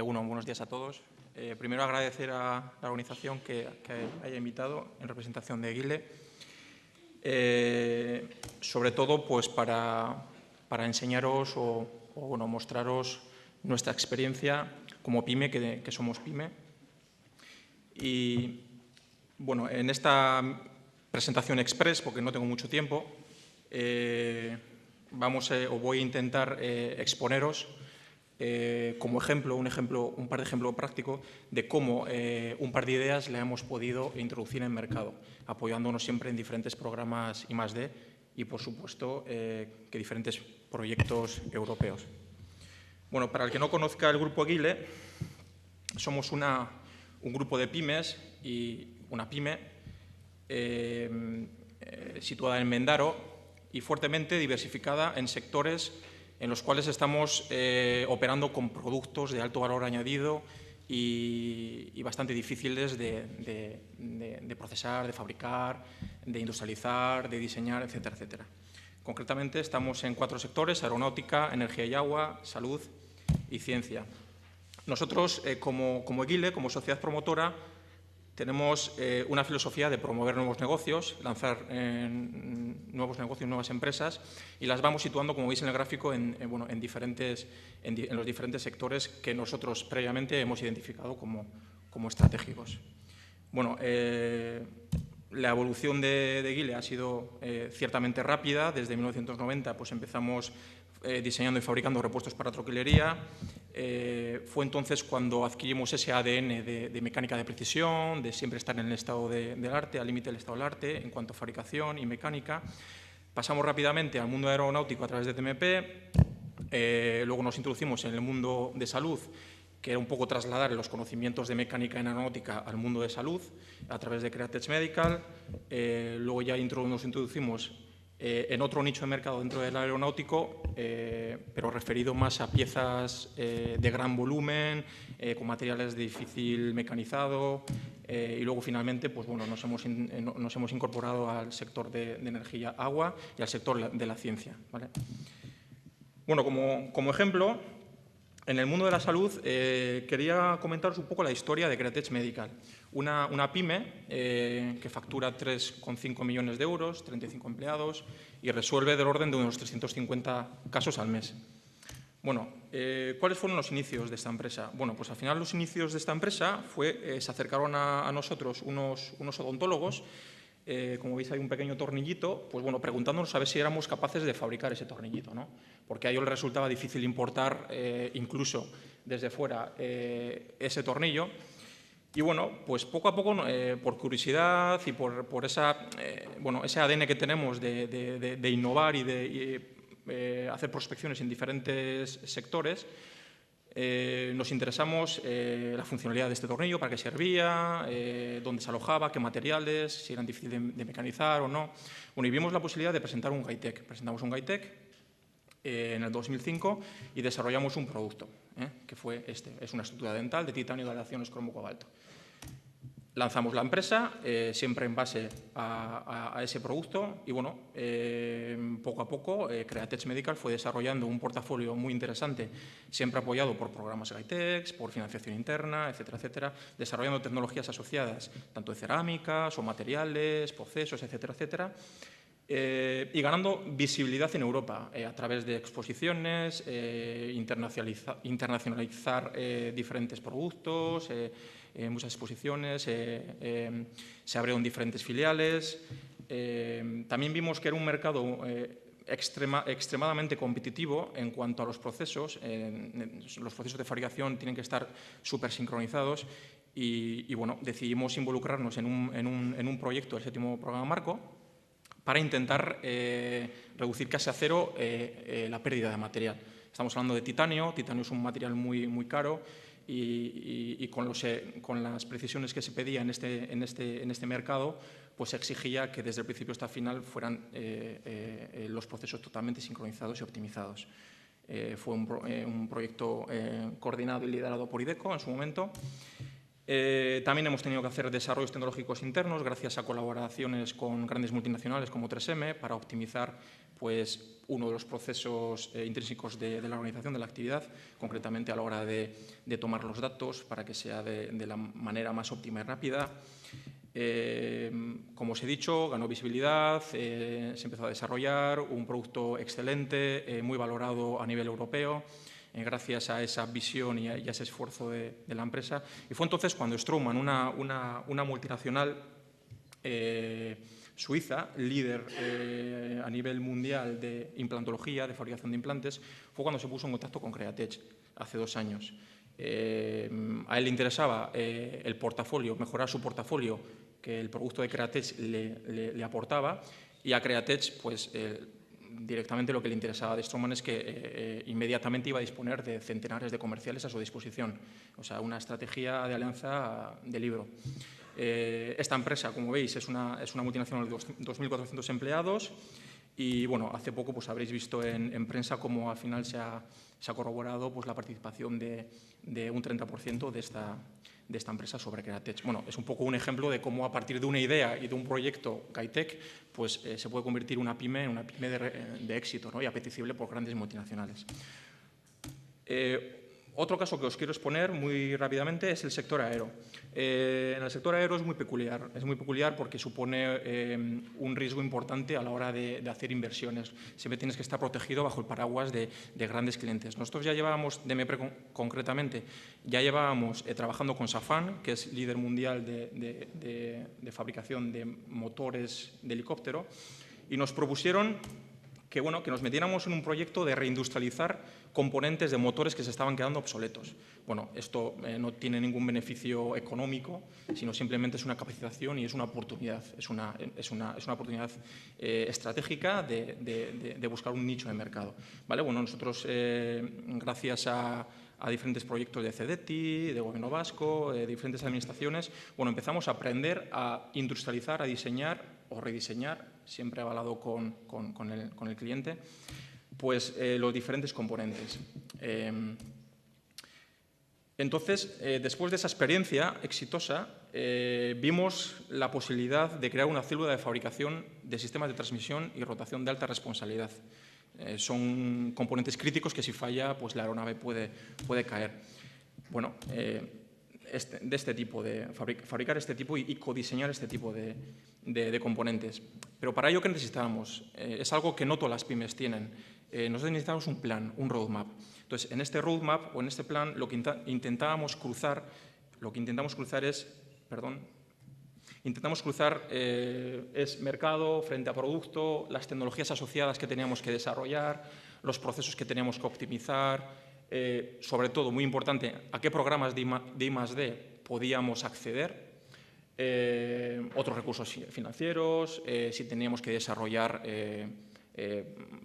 Buenos días a todos. Primero agradecer a la organización que haya invitado en representación de Egile. Sobre todo pues, para enseñaros o mostraros nuestra experiencia como PYME, que somos PYME. Y bueno, en esta presentación express, porque no tengo mucho tiempo, voy a intentar exponeros como ejemplo, un par de ejemplos prácticos de cómo un par de ideas le hemos podido introducir en el mercado, apoyándonos siempre en diferentes programas I+D y, por supuesto, que diferentes proyectos europeos. Bueno, para el que no conozca el Grupo Egile, somos un grupo de pymes y una pyme situada en Mendaro y fuertemente diversificada en sectores en los cuales estamos operando con productos de alto valor añadido y bastante difíciles de procesar, de fabricar, de industrializar, de diseñar, etcétera, etcétera. Concretamente, estamos en 4 sectores: aeronáutica, energía y agua, salud y ciencia. Nosotros, como Egile, como sociedad promotora, tenemos una filosofía de promover nuevos negocios, lanzar nuevos negocios, nuevas empresas, y las vamos situando, como veis en el gráfico, en los diferentes sectores que nosotros previamente hemos identificado como estratégicos. Bueno, la evolución de Egile ha sido ciertamente rápida. Desde 1990 pues, empezamos diseñando y fabricando repuestos para troquilería. Fue entonces cuando adquirimos ese ADN de mecánica de precisión, de siempre estar en el estado del arte, al límite del estado del arte, en cuanto a fabricación y mecánica. Pasamos rápidamente al mundo aeronáutico a través de TMP, luego nos introducimos en el mundo de salud, que era un poco trasladar los conocimientos de mecánica en aeronáutica al mundo de salud a través de Createch Medical. Luego ya nos introducimos en otro nicho de mercado dentro del aeronáutico, pero referido más a piezas de gran volumen, con materiales de difícil mecanizado, y luego finalmente pues, bueno, nos hemos incorporado al sector de energía, agua y al sector de la ciencia, ¿vale? Bueno, como ejemplo, en el mundo de la salud quería comentaros un poco la historia de Createch Medical, una pyme que factura 3,5 millones de euros, 35 empleados y resuelve del orden de unos 350 casos al mes. Bueno, ¿cuáles fueron los inicios de esta empresa? Bueno, pues al final los inicios de esta empresa se acercaron a nosotros unos odontólogos. Como veis hay un pequeño tornillito, pues bueno, preguntándonos a ver si éramos capaces de fabricar ese tornillito, ¿no? Porque a ellos les resultaba difícil importar incluso desde fuera ese tornillo. Y bueno, pues poco a poco, por curiosidad y por ese ADN que tenemos de innovar y de hacer prospecciones en diferentes sectores, nos interesamos la funcionalidad de este tornillo, para qué servía, dónde se alojaba, qué materiales, si eran difíciles de mecanizar o no. Bueno, y vimos la posibilidad de presentar un GAITEC. Presentamos un GAITEC en el 2005 y desarrollamos un producto, que fue este. Es una estructura dental de titanio de aleaciones cromo-cobalto. Lanzamos la empresa, siempre en base a ese producto, y bueno, poco a poco Createch Medical fue desarrollando un portafolio muy interesante, siempre apoyado por programas GAITEX, por financiación interna, etcétera, etcétera, desarrollando tecnologías asociadas, tanto de cerámicas o materiales, procesos, etcétera, etcétera, y ganando visibilidad en Europa a través de exposiciones, internacionalizar diferentes productos, muchas exposiciones, se abrieron diferentes filiales. También vimos que era un mercado extremadamente competitivo en cuanto a los procesos. Los procesos de fabricación tienen que estar súper sincronizados y bueno, decidimos involucrarnos en un proyecto del 7º programa marco para intentar reducir casi a cero la pérdida de material. Estamos hablando de titanio. Titanio es un material muy, muy caro y con las precisiones que se pedía en este mercado, pues se exigía que desde el principio hasta el final fueran los procesos totalmente sincronizados y optimizados. Fue un proyecto coordinado y liderado por IDECO en su momento. También hemos tenido que hacer desarrollos tecnológicos internos gracias a colaboraciones con grandes multinacionales como 3M para optimizar pues, uno de los procesos intrínsecos de la organización de la actividad, concretamente a la hora de tomar los datos para que sea de la manera más óptima y rápida. Como os he dicho, ganó visibilidad, se empezó a desarrollar un producto excelente, muy valorado a nivel europeo, gracias a esa visión y a ese esfuerzo de la empresa. Y fue entonces cuando Straumann, una multinacional suiza, líder a nivel mundial de implantología, de fabricación de implantes, fue cuando se puso en contacto con Createch hace 2 años. A él le interesaba el portafolio, mejorar su portafolio que el producto de Createch le aportaba, y a Createch pues, directamente lo que le interesaba de Straumann es que inmediatamente iba a disponer de centenares de comerciales a su disposición, o sea, una estrategia de alianza de libro. Esta empresa, como veis, es una multinacional de 2.400 empleados y, bueno, hace poco pues, habréis visto en prensa cómo al final se ha corroborado pues, la participación de un 30% de esta empresa sobre Createch. Bueno, es un poco un ejemplo de cómo a partir de una idea y de un proyecto Caitec pues, se puede convertir una pyme en una pyme de éxito, ¿no? Y apetecible por grandes multinacionales. Otro caso que os quiero exponer muy rápidamente es el sector aero. En el sector aero es muy peculiar porque supone un riesgo importante a la hora de hacer inversiones. Siempre tienes que estar protegido bajo el paraguas de grandes clientes. Nosotros ya llevábamos, DMPRE concretamente, ya llevábamos trabajando con Safran, que es líder mundial de fabricación de motores de helicóptero, y nos propusieron que nos metiéramos en un proyecto de reindustrializar componentes de motores que se estaban quedando obsoletos. Bueno, esto no tiene ningún beneficio económico, sino simplemente es una capacitación y es una oportunidad. Es una oportunidad estratégica de buscar un nicho de mercado. ¿Vale? Bueno, nosotros, gracias a diferentes proyectos de CEDETI, de Gobierno Vasco, de diferentes administraciones, bueno, empezamos a aprender a industrializar, a diseñar o rediseñar, siempre avalado con el cliente, pues los diferentes componentes. Entonces, después de esa experiencia exitosa, vimos la posibilidad de crear una célula de fabricación de sistemas de transmisión y rotación de alta responsabilidad. Son componentes críticos que si falla, pues la aeronave puede caer. Bueno, fabricar este tipo y codiseñar este tipo de componentes. Pero para ello, ¿qué necesitábamos? Es algo que no todas las pymes tienen. Nosotros necesitamos un plan, un roadmap. Entonces, en este roadmap o en este plan, lo que intentamos cruzar es mercado frente a producto, las tecnologías asociadas que teníamos que desarrollar, los procesos que teníamos que optimizar, sobre todo, muy importante, a qué programas de I+D podíamos acceder, otros recursos financieros, si teníamos que desarrollar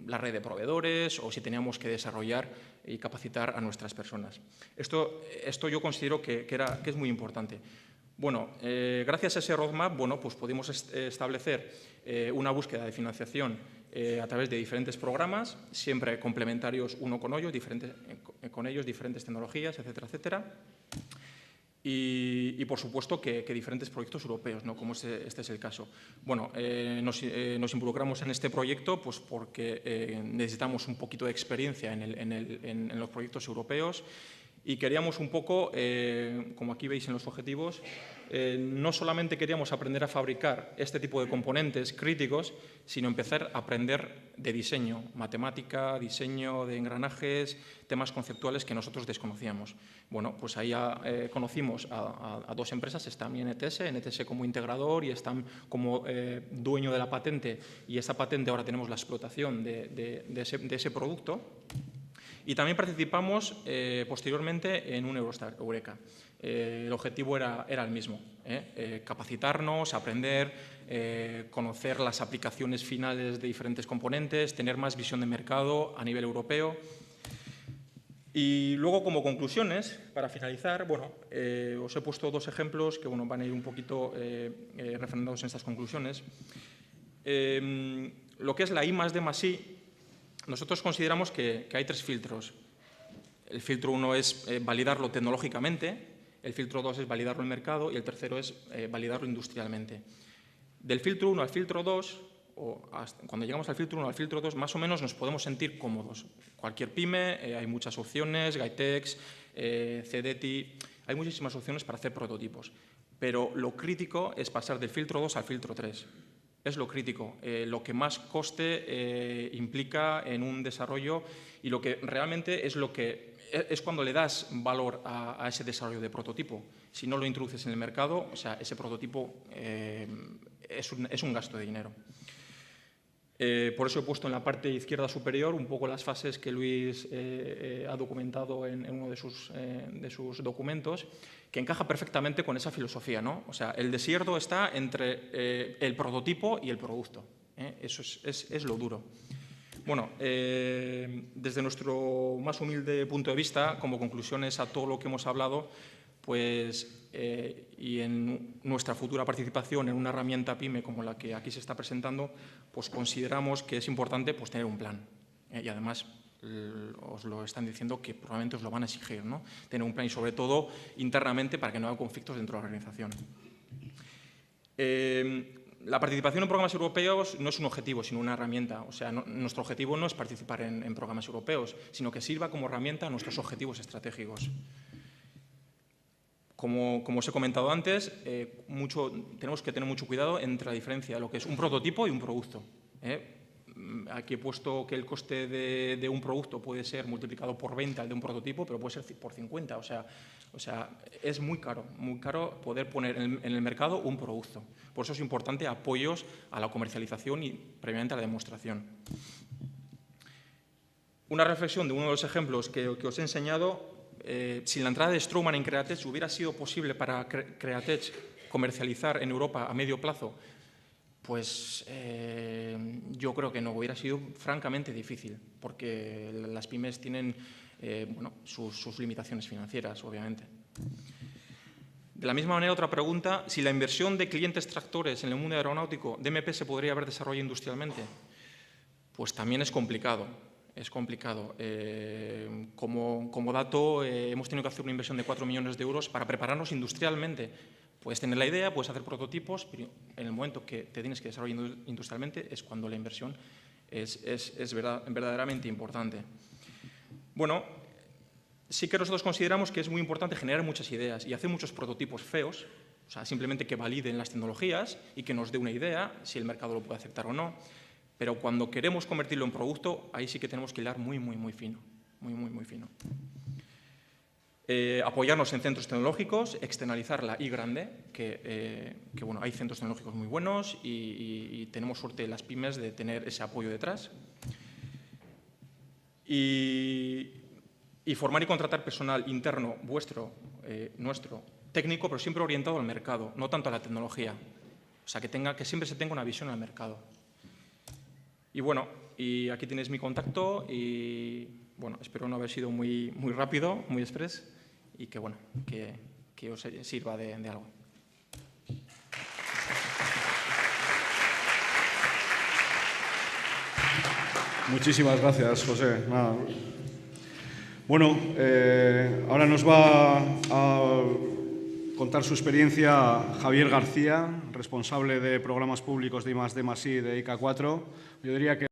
la red de proveedores o si teníamos que desarrollar y capacitar a nuestras personas. Esto yo considero que es muy importante. Bueno, gracias a ese roadmap, pues pudimos establecer una búsqueda de financiación a través de diferentes programas, siempre complementarios uno con ellos, diferentes tecnologías, etcétera, etcétera. Y por supuesto, que diferentes proyectos europeos, ¿no? Como este es el caso. Bueno, nos involucramos en este proyecto pues porque necesitamos un poquito de experiencia en los proyectos europeos y queríamos un poco, como aquí veis en los objetivos, no solamente queríamos aprender a fabricar este tipo de componentes críticos, sino empezar a aprender de diseño, matemática, diseño de engranajes, temas conceptuales que nosotros desconocíamos. Bueno, pues ahí conocimos a 2 empresas, STAM y NTS como integrador y STAM como dueño de la patente, y esa patente ahora tenemos la explotación de ese producto. Y también participamos posteriormente en un Eureka. El objetivo era el mismo, capacitarnos, aprender, conocer las aplicaciones finales de diferentes componentes, tener más visión de mercado a nivel europeo. Y luego, como conclusiones, para finalizar, os he puesto 2 ejemplos que van a ir un poquito refrendados en estas conclusiones. Lo que es la I+D+I, nosotros consideramos que hay 3 filtros. El filtro 1 es validarlo tecnológicamente. el filtro 2 es validarlo en el mercado y el tercero es validarlo industrialmente. Del filtro 1 al filtro 2, cuando llegamos al filtro 1 al filtro 2, más o menos nos podemos sentir cómodos. Cualquier pyme, hay muchas opciones, Gaitex, Cedeti, hay muchísimas opciones para hacer prototipos. Pero lo crítico es pasar del filtro 2 al filtro 3. Es lo crítico, lo que más coste implica en un desarrollo y lo que realmente es cuando le das valor a ese desarrollo de prototipo. Si no lo introduces en el mercado, o sea, ese prototipo es un gasto de dinero. Por eso he puesto en la parte izquierda superior un poco las fases que Luis ha documentado en uno de sus documentos, que encaja perfectamente con esa filosofía, ¿no? O sea, el desierto está entre el prototipo y el producto. Eso es lo duro. Bueno, desde nuestro más humilde punto de vista, como conclusiones a todo lo que hemos hablado, pues, y en nuestra futura participación en una herramienta PYME como la que aquí se está presentando, pues consideramos que es importante pues, tener un plan. Y además, os lo están diciendo que probablemente os lo van a exigir, ¿no? Tener un plan y sobre todo internamente para que no haya conflictos dentro de la organización. La participación en programas europeos no es un objetivo, sino una herramienta. O sea, nuestro objetivo no es participar en programas europeos, sino que sirva como herramienta a nuestros objetivos estratégicos. Como os he comentado antes, tenemos que tener mucho cuidado entre la diferencia de lo que es un prototipo y un producto. Aquí he puesto que el coste de un producto puede ser multiplicado por 20 al de un prototipo, pero puede ser por 50. O sea, es muy caro poder poner en el mercado un producto. Por eso es importante apoyos a la comercialización y previamente a la demostración. Una reflexión de uno de los ejemplos que os he enseñado. Sin la entrada de Straumann en Createch, ¿hubiera sido posible para Createch comercializar en Europa a medio plazo? Pues yo creo que no, hubiera sido francamente difícil, porque las pymes tienen sus limitaciones financieras, obviamente. De la misma manera, otra pregunta, si la inversión de clientes tractores en el mundo aeronáutico, DMP se podría haber desarrollado industrialmente, pues también es complicado. Es complicado. Como dato, hemos tenido que hacer una inversión de 4 millones de euros para prepararnos industrialmente. Puedes tener la idea, puedes hacer prototipos, pero en el momento que te tienes que desarrollar industrialmente es cuando la inversión es verdaderamente importante. Bueno, sí que nosotros consideramos que es muy importante generar muchas ideas y hacer muchos prototipos feos, o sea, simplemente que validen las tecnologías y que nos dé una idea, si el mercado lo puede aceptar o no. Pero cuando queremos convertirlo en producto, ahí sí que tenemos que hilar muy fino. Muy fino. Apoyarnos en centros tecnológicos, externalizar la I grande, que bueno, hay centros tecnológicos muy buenos y tenemos suerte las pymes de tener ese apoyo detrás. Y formar y contratar personal interno, nuestro, técnico, pero siempre orientado al mercado, no tanto a la tecnología. O sea, que siempre se tenga una visión al mercado. Y bueno, y aquí tenéis mi contacto y bueno, espero no haber sido muy rápido, muy express y que bueno, que os sirva de algo. Muchísimas gracias, José. Nada. Bueno, ahora nos va a contar su experiencia Javier García, responsable de programas públicos de I+D+I de ICA4. Yo diría que